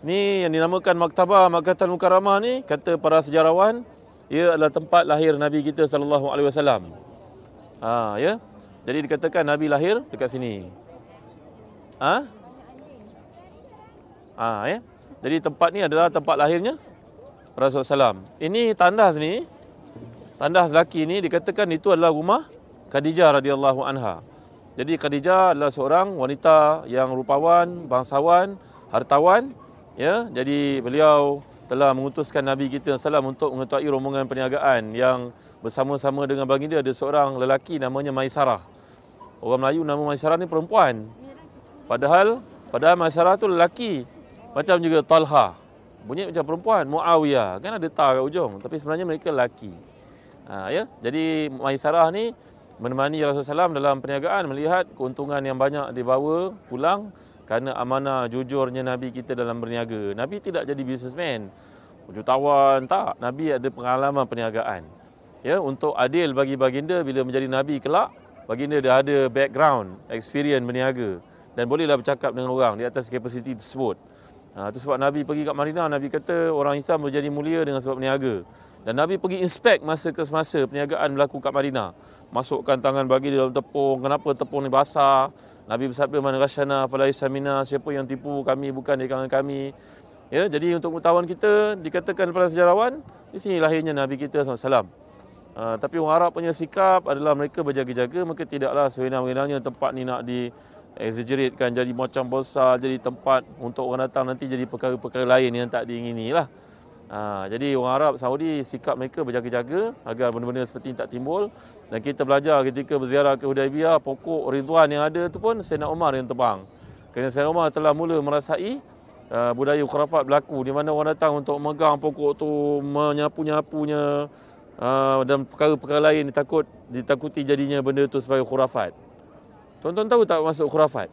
Ni yang dinamakan Makkatul Mukarramah ni, kata para sejarawan, ia adalah tempat lahir Nabi kita sallallahu alaihi wasallam. Ya. Jadi dikatakan Nabi lahir dekat sini. Ya. Jadi tempat ni adalah tempat lahirnya Rasulullah SAW. Ini tandas ni, tandas lelaki ni dikatakan itu adalah rumah Khadijah radhiyallahu anha. Jadi Khadijah adalah seorang wanita yang rupawan, bangsawan, hartawan. Ya, jadi beliau telah mengutuskan Nabi kita SAW untuk mengetahui rombongan perniagaan yang bersama-sama dengan baginda ada seorang lelaki namanya Maisarah. Orang Melayu nama Maisarah ni perempuan. Padahal Maisarah tu lelaki. Macam juga Talha. Bunyi macam perempuan. Muawiyah. Kan ada ta kat ujung. Tapi sebenarnya mereka lelaki. Ya. Jadi Maisarah ni menemani Rasulullah SAW dalam perniagaan, melihat keuntungan yang banyak dibawa pulang kerana amanah jujurnya Nabi kita dalam berniaga. Nabi tidak jadi businessman, jutawan, tak. Nabi ada pengalaman perniagaan. Ya, untuk adil bagi baginda bila menjadi Nabi kelak, baginda dah ada background, experience berniaga dan bolehlah bercakap dengan orang di atas kapasiti tersebut. Itu sebab Nabi pergi kat Madinah, Nabi kata orang Islam menjadi mulia dengan sebab berniaga. Dan Nabi pergi inspect masa ke semasa perniagaan berlaku kat Madinah. Masukkan tangan bagi di dalam tepung, kenapa tepung ni basah? Nabi bersabda, man ghasyana falaisa minna, siapa yang tipu kami bukan di kalangan kami. Ya, jadi untuk pengetahuan kita, dikatakan para sejarawan, di sini lahirnya Nabi kita SAW. Tapi orang Arab punya sikap adalah mereka berjaga-jaga, maka tidaklah sewenang-wenangnya tempat ni nak di-exaggeratekan jadi macam besar, jadi tempat untuk orang datang nanti jadi perkara-perkara lain yang tak diingini lah. Jadi orang Arab Saudi sikap mereka berjaga-jaga agar benda-benda seperti ini tak timbul. Dan kita belajar ketika berziarah ke Hudaibiyah, pokok Ridwan yang ada tu pun Sayyidina Umar yang tebang. Kerana Sayyidina Umar telah mula merasai budaya khurafat berlaku di mana orang datang untuk megang pokok tu, menyapu-nyapunya dan perkara-perkara lain ditakuti jadinya benda tu sebagai khurafat. Tuan-tuan tahu tak maksud khurafat?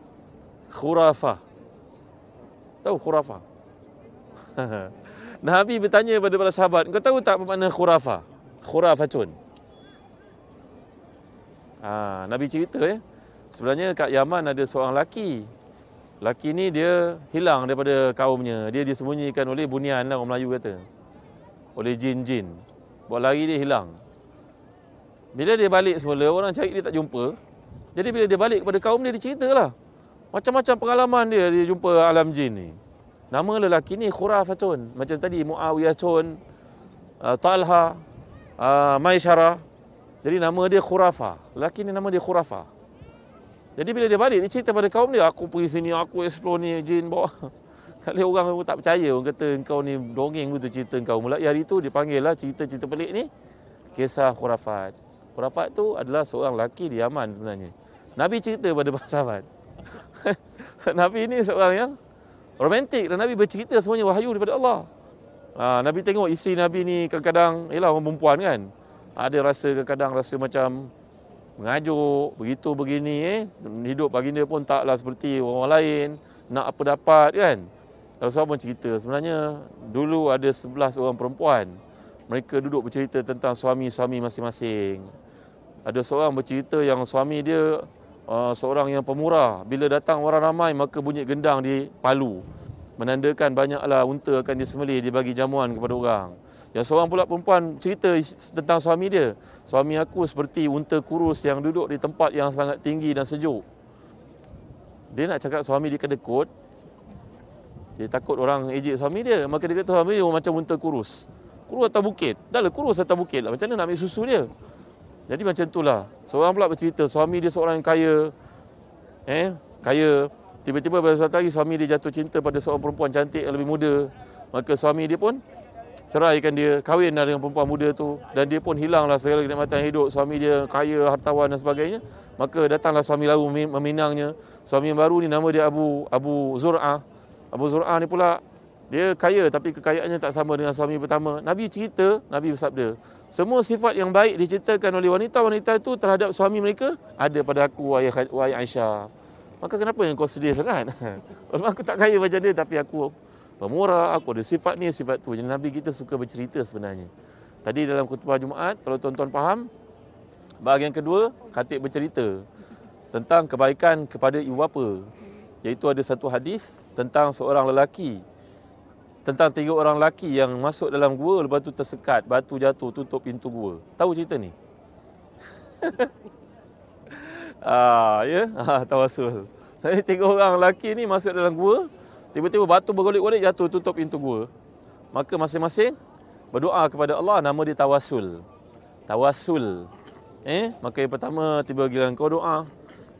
Khurafah. Tahu khurafah? Nabi bertanya kepada para sahabat, kau tahu tak apa makna khurafah? Khurafatun. Nabi cerita sebenarnya kat Yaman ada seorang lelaki. Lelaki ni dia hilang daripada kaumnya. Dia disembunyikan oleh bunian lah, orang Melayu kata. Oleh jin-jin. Buat lari dia hilang. Bila dia balik semula, orang cari dia tak jumpa. Jadi bila dia balik kepada kaum dia ceritalah. Macam-macam pengalaman dia jumpa alam jin ni. Nama lelaki ni Khurafatun. Macam tadi Muawiyah Chun, Talha, Maisarah. Jadi nama dia Khurafah. Lelaki ni nama dia Khurafah. Jadi bila dia balik, dia cerita pada kaum dia, aku pergi sini, aku explore ni, jin bawa. Kalau orang tak percaya, orang kata kau ni dongeng betul cerita kau. Mulai hari tu dipanggil lah cerita-cerita pelik ni kisah Khurafat. Khurafat tu adalah seorang lelaki di Yaman sebenarnya. Nabi cerita pada para sahabat. Nabi ni seorang yang romantik dan Nabi bercerita semuanya wahyu daripada Allah. Nabi tengok isteri Nabi ni kadang-kadang, ialah orang perempuan kan, ada rasa kadang-kadang rasa macam mengajuk, begitu begini hidup baginda pun taklah seperti orang lain, nak apa dapat kan. Rasulullah pun cerita, sebenarnya dulu ada 11 orang perempuan. Mereka duduk bercerita tentang suami-suami masing-masing. Ada seorang bercerita yang suami dia seorang yang pemurah. Bila datang orang ramai maka bunyi gendang di palu, menandakan banyaklah unta akan disembelih, dibagi jamuan kepada orang. Yang seorang pula perempuan cerita tentang suami dia. Suami aku seperti unta kurus yang duduk di tempat yang sangat tinggi dan sejuk. Dia nak cakap suami dia kedekut. Dia takut orang ejek suami dia. Maka dia kata suami dia macam unta kurus. Kurus atas bukit. Dah lah kurus atas bukit lah. Macam mana nak ambil susu dia? Jadi macam itulah. Seorang pula bercerita suami dia seorang yang kaya. Kaya. Tiba-tiba pada suatu hari suami dia jatuh cinta pada seorang perempuan cantik yang lebih muda. Maka suami dia pun ceraikan dia, kahwinlah dengan perempuan muda tu, dan dia pun hilanglah segala kenikmatan hidup. Suami dia kaya, hartawan dan sebagainya. Maka datanglah suami baru meminangnya. Suami yang baru ni nama dia Abu Zur'ah. Abu Zur'ah ni pula dia kaya tapi kekayaannya tak sama dengan suami pertama. Nabi cerita, Nabi bersabda, semua sifat yang baik diceritakan oleh wanita-wanita itu terhadap suami mereka ada pada aku, wahai Aisyah. Maka kenapa yang kau sedih sangat? Aku tak kaya macam dia tapi aku pemurah, aku ada sifat ni, sifat tu. Jadi Nabi kita suka bercerita sebenarnya. Tadi dalam khutbah Jumaat, kalau tuan-tuan faham, bahagian kedua, khatib bercerita tentang kebaikan kepada ibu bapa. Iaitu ada satu hadis tentang seorang lelaki tentang 3 orang lelaki yang masuk dalam gua lepas tu tersekat, batu jatuh tutup pintu gua. Tahu cerita ni? Tawasul. Jadi 3 orang lelaki ni masuk dalam gua, tiba-tiba batu bergolek-golek jatuh tutup pintu gua. Maka masing-masing berdoa kepada Allah, nama dia tawasul. Tawasul. Maka yang pertama tiba giliran kau doa.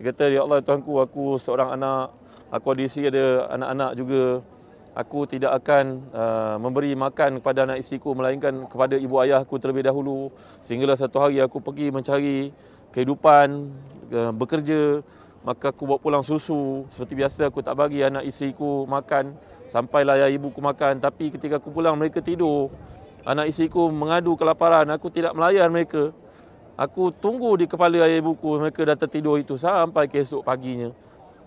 Dia kata, ya Allah Tuhanku, aku seorang anak, aku ada isteri, ada anak-anak juga. Aku tidak akan memberi makan kepada anak isteriku melainkan kepada ibu ayahku terlebih dahulu. Sehinggalah satu hari aku pergi mencari kehidupan, bekerja, maka aku bawa pulang susu. Seperti biasa aku tak bagi anak isteriku makan, sampailah ayah ibuku makan. Tapi ketika aku pulang mereka tidur. Anak isteriku mengadu kelaparan, aku tidak melayan mereka. Aku tunggu di kepala ayah ibuku, mereka dah tertidur itu sampai ke esok paginya.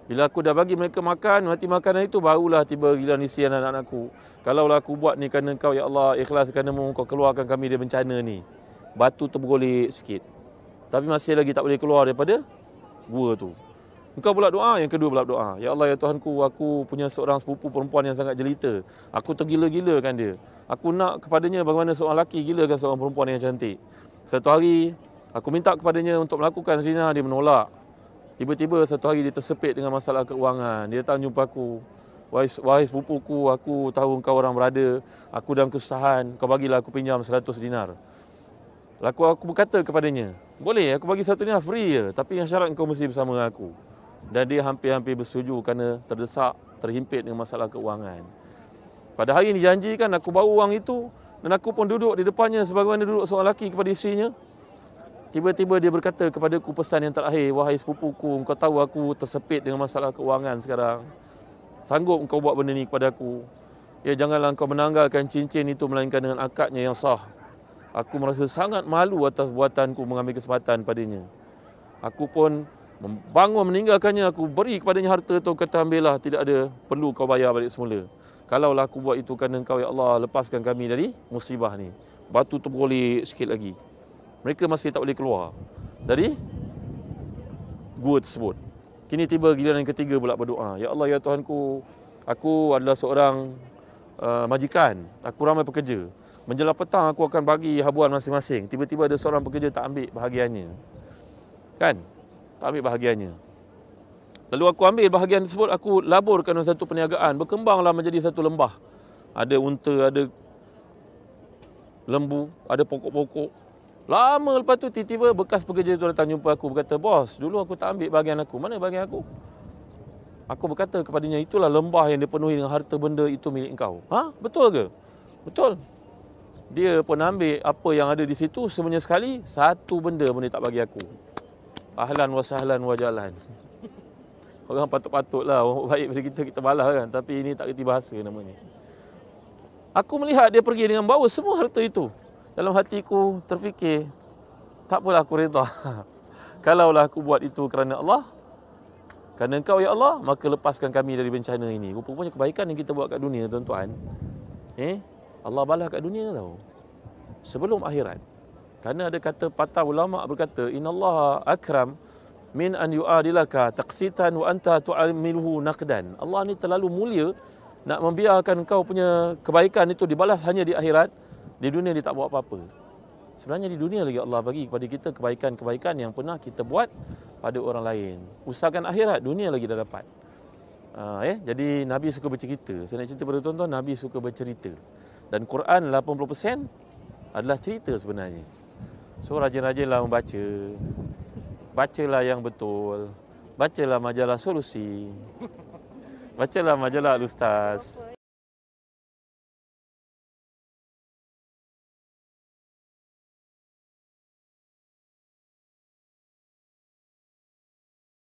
Bila aku dah bagi mereka makan, mati makanan itu, barulah tiba giliran isteri dan anak-anakku. Kalaulah aku buat ni kerana Engkau, ya Allah, ikhlas kerana-Mu, Kau keluarkan kami dari bencana ni. Batu tergolek sikit. Tapi masih lagi tak boleh keluar daripada gua tu. Engkau pula doa, yang kedua pula doa. Ya Allah, ya Tuhanku, aku punya seorang sepupu perempuan yang sangat jelita. Aku tergila-gilakan dia. Aku nak kepadanya bagaimana seorang lelaki gilakan seorang perempuan yang cantik. Satu hari, aku minta kepadanya untuk melakukan zina, dia menolak. Tiba-tiba satu hari dia tersepit dengan masalah keuangan. Dia datang jumpa aku. Wahai sepupuku, aku tahu engkau orang berada. Aku dalam kesusahan. Kau bagilah aku pinjam 100 dinar. Lalu aku berkata kepadanya, boleh, aku bagi 1 dinar free je. Tapi yang syarat engkau mesti bersama dengan aku. Dan dia hampir-hampir bersetuju kerana terdesak, terhimpit dengan masalah keuangan. Pada hari ini dijanjikan aku bawa wang itu. Dan aku pun duduk di depannya sebagaimana duduk seorang lelaki kepada isterinya. Tiba-tiba dia berkata kepadaku pesan yang terakhir, wahai sepupuku, engkau tahu aku tersepit dengan masalah keuangan sekarang. Sanggup engkau buat benda ni kepada aku? Ya, janganlah engkau menanggalkan cincin itu melainkan dengan akadnya yang sah. Aku merasa sangat malu atas buatanku mengambil kesempatan padanya. Aku pun membangun meninggalkannya, aku beri kepadanya harta tu, kata ambillah, tidak ada perlu kau bayar balik semula. Kalaulah aku buat itu kerana Engkau, ya Allah, lepaskan kami dari musibah ni. Batu tergolek sikit lagi. Mereka masih tak boleh keluar dari gua tersebut. Kini tiba giliran yang ketiga pula berdoa. Ya Allah, ya Tuhanku, aku adalah seorang majikan. Aku ramai pekerja. Menjelang petang aku akan bagi habuan masing-masing. Tiba-tiba ada seorang pekerja tak ambil bahagiannya. Kan? Tak ambil bahagiannya. Lalu aku ambil bahagian tersebut, aku laburkan dalam satu perniagaan. Berkembanglah menjadi satu lembah. Ada unta, ada lembu, ada pokok-pokok. Lama lepas tu tiba-tiba bekas pekerja itu datang jumpa aku, berkata, bos, dulu aku tak ambil bahagian aku. Mana bahagian aku? Aku berkata kepadanya, itulah lembah yang dipenuhi dengan harta benda itu milik engkau. Ha? Betul ke? Betul. Dia pun ambil apa yang ada di situ, semuanya sekali, satu benda pun dia tak bagi aku. Ahlan wa sahlan wa jalan. Orang patut-patutlah, orang baik pada kita balas kan. Tapi ini tak kerti bahasa namanya. Aku melihat dia pergi dengan bawa semua harta itu. Dalam hatiku terfikir, tak apalah aku reda. Kalaulah aku buat itu kerana Allah, kerana Engkau ya Allah, maka lepaskan kami dari bencana ini. Rupanya kebaikan yang kita buat kat dunia, tuan-tuan, Allah balas kat dunia tau. Sebelum akhirat. Kerana ada kata patah ulama berkata, innallaha akram min an yu'adilaka taqsitan wa anta tu'amiluhu naqdan. Allah ni terlalu mulia nak membiarkan kau punya kebaikan itu dibalas hanya di akhirat. Di dunia dia tak buat apa-apa. Sebenarnya di dunia lagi Allah bagi kepada kita kebaikan-kebaikan yang pernah kita buat pada orang lain. Usahakan akhirat, dunia lagi dah dapat. Jadi Nabi suka bercerita. Saya nak cerita pada tuan-tuan, Nabi suka bercerita. Dan Quran 80% adalah cerita sebenarnya. So rajin-rajinlah membaca. Bacalah yang betul. Bacalah majalah Solusi. Bacalah majalah Al-Ustaz.